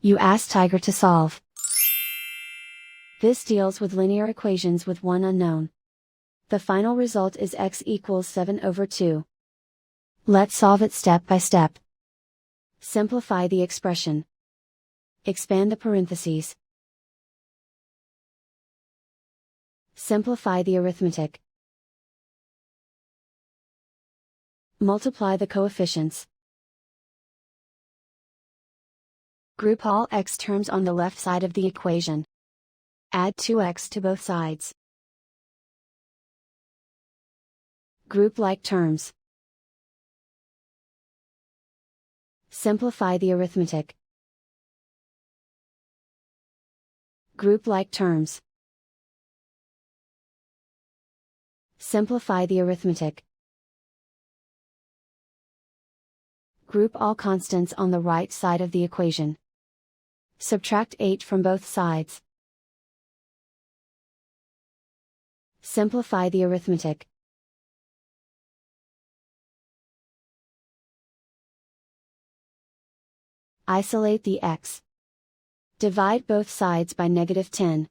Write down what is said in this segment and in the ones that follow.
You ask Tiger to solve. This deals with linear equations with one unknown. The final result is x equals 7/2. Let's solve it step by step. Simplify the expression. Expand the parentheses. Simplify the arithmetic. Multiply the coefficients. Group all x terms on the left side of the equation. Add 2x to both sides. Group like terms. Simplify the arithmetic. Group like terms. Simplify the arithmetic. Group all constants on the right side of the equation. Subtract 8 from both sides. Simplify the arithmetic. Isolate the x. Divide both sides by -10.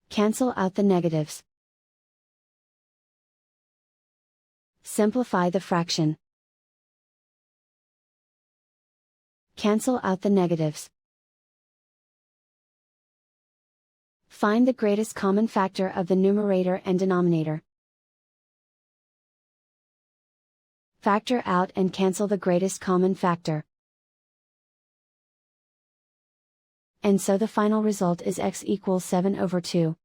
Cancel out the negatives. Simplify the fraction. Cancel out the negatives. Find the greatest common factor of the numerator and denominator. Factor out and cancel the greatest common factor. And so the final result is x equals 7/2.